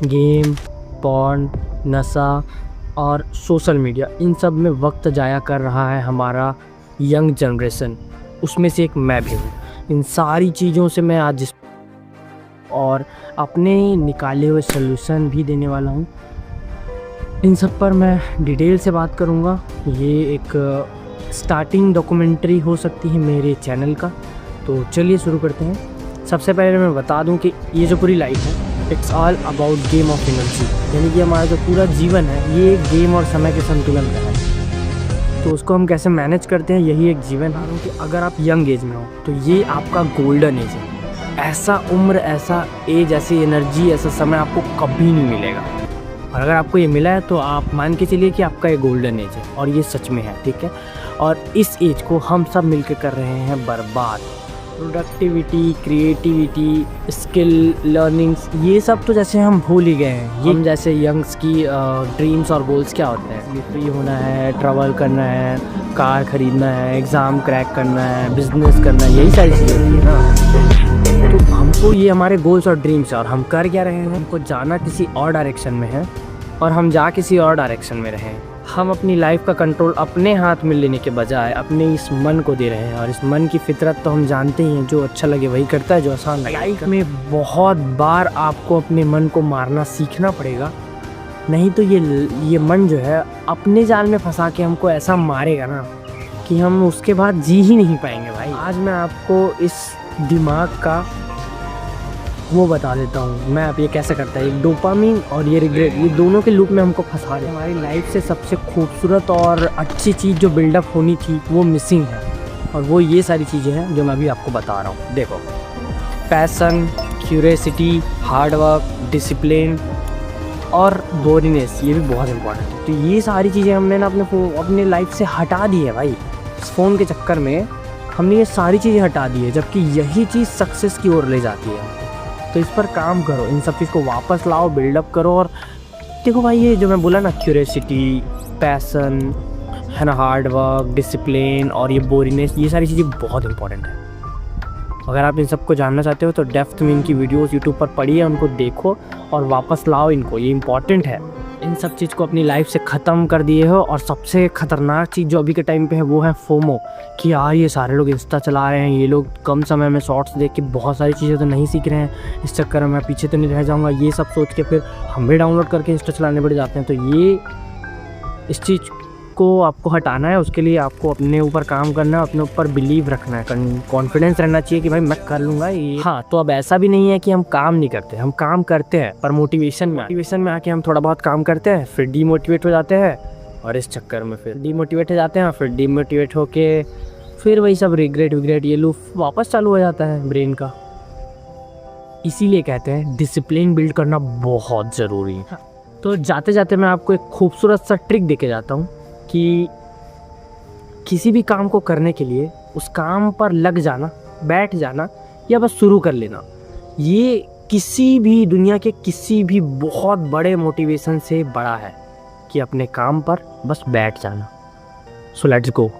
Game, porn, नशा और social media, इन सब में वक्त ज़ाया कर रहा है हमारा यंग जनरेशन। उसमें से एक मैं भी हूँ। इन सारी चीज़ों से मैं आज और अपने निकाले हुए सलूशन भी देने वाला हूँ। इन सब पर मैं डिटेल से बात करूँगा। ये एक स्टार्टिंग डॉक्यूमेंट्री हो सकती है मेरे चैनल का। तो चलिए शुरू करते हैं। सबसे पहले मैं बता दूं कि ये जो पूरी लाइफ है, it's all about game of energy, यानी कि हमारा जो पूरा जीवन है ये गेम और समय के संतुलन का है। तो उसको हम कैसे मैनेज करते हैं, यही एक जीवन है। कि अगर आप यंग एज में हो तो ये आपका गोल्डन एज है। ऐसा उम्र, ऐसा एज, ऐसी एनर्जी, ऐसा समय आपको कभी नहीं मिलेगा। और अगर आपको ये मिला है तो आप मान के चलिए कि आपका ये गोल्डन एज है, और ये सच में है, ठीक है। और इस एज को हम सब मिलकर कर रहे हैं बर्बाद। प्रोडक्टिविटी, क्रिएटिविटी, स्किल, लर्निंग्स, ये सब तो जैसे हम भूल ही गए हैं। हम जैसे यंग्स की ड्रीम्स और गोल्स क्या होते हैं? फ्री होना है, ट्रैवल करना है, कार खरीदना है, एग्ज़ाम क्रैक करना है, बिजनेस करना है, यही सारी चीज़ें होती है ना। तो हमको ये हमारे गोल्स और ड्रीम्स है, और हम कर क्या रहे हैं? हमको जाना किसी और डायरेक्शन में है, और हम जा किसी और डायरेक्शन में रहे हैं। हम अपनी लाइफ का कंट्रोल अपने हाथ में लेने के बजाय अपने इस मन को दे रहे हैं। और इस मन की फितरत तो हम जानते ही हैं, जो अच्छा लगे वही करता है, जो आसान लगे। लाइफ में बहुत बार आपको अपने मन को मारना सीखना पड़ेगा, नहीं तो ये मन जो है अपने जाल में फंसा के हमको ऐसा मारेगा ना कि हम उसके बाद जी ही नहीं पाएंगे भाई। आज मैं आपको इस दिमाग का वो बता देता हूँ मैं, अब ये कैसे करता है। ये डोपामीन और ये रिग्रेट, ये दोनों के लूप में हमको फंसा रहे हैं। हमारी लाइफ से सबसे खूबसूरत और अच्छी चीज़ जो बिल्डअप होनी थी वो मिसिंग है, और वो ये सारी चीज़ें हैं जो मैं अभी आपको बता रहा हूँ। देखो, पैसन, क्यूरियोसिटी, हार्डवर्क, डिसिप्लिन और बोरिंगनेस, ये भी बहुत इंपॉर्टेंट है। तो ये सारी चीज़ें हमने ना अपने लाइफ से हटा दी है भाई। इस फ़ोन के चक्कर में हमने ये सारी चीज़ें हटा दी है, जबकि यही चीज़ सक्सेस की ओर ले जाती है। तो इस पर काम करो, इन सब चीज़ को वापस लाओ, बिल्डअप करो। और देखो भाई, ये जो मैं बोला ना, क्यूरियोसिटी, पैसन, है ना, हार्ड वर्क, डिसिप्लिन और ये बोरिंगनेस, ये सारी चीज़ें बहुत इंपॉर्टेंट है। अगर आप इन सबको जानना चाहते हो तो डेप्थ में इनकी वीडियोस यूट्यूब पर पढ़िए, उनको देखो और वापस लाओ इनको, ये इंपॉर्टेंट है। इन सब चीज़ को अपनी लाइफ से ख़त्म कर दिए हो। और सबसे ख़तरनाक चीज़ जो अभी के टाइम पे है वो है फोमो, कि यार ये सारे लोग इंस्टा चला रहे हैं, ये लोग कम समय में शॉर्ट्स देख के बहुत सारी चीज़ें तो नहीं सीख रहे हैं, इस चक्कर में मैं पीछे तो नहीं रह जाऊँगा, ये सब सोच के फिर हम भी डाउनलोड करके इंस्टा चलाने पड़ जाते हैं। तो ये इस चीज़ को आपको हटाना है। उसके लिए आपको अपने ऊपर काम करना है, अपने ऊपर बिलीव रखना है, कॉन्फिडेंस रहना चाहिए कि भाई मैं कर लूँगा ये। हाँ, तो अब ऐसा भी नहीं है कि हम काम नहीं करते, हम काम करते हैं, पर मोटिवेशन में आके हम थोड़ा बहुत काम करते हैं, फिर डीमोटिवेट हो जाते हैं, और इस चक्कर में फिर डीमोटिवेट हो जाते हैं, फिर डीमोटिवेट होके फिर वही सब रिग्रेट ये लूप वापस चालू हो जाता है ब्रेन का। इसीलिए कहते हैं डिसिप्लिन बिल्ड करना बहुत ज़रूरी है। तो जाते जाते मैं आपको एक खूबसूरत सा ट्रिक देके जाता हूँ कि किसी भी काम को करने के लिए उस काम पर लग जाना, बैठ जाना, या बस शुरू कर लेना, ये किसी भी दुनिया के किसी भी बहुत बड़े मोटिवेशन से बड़ा है कि अपने काम पर बस बैठ जाना। So let's go.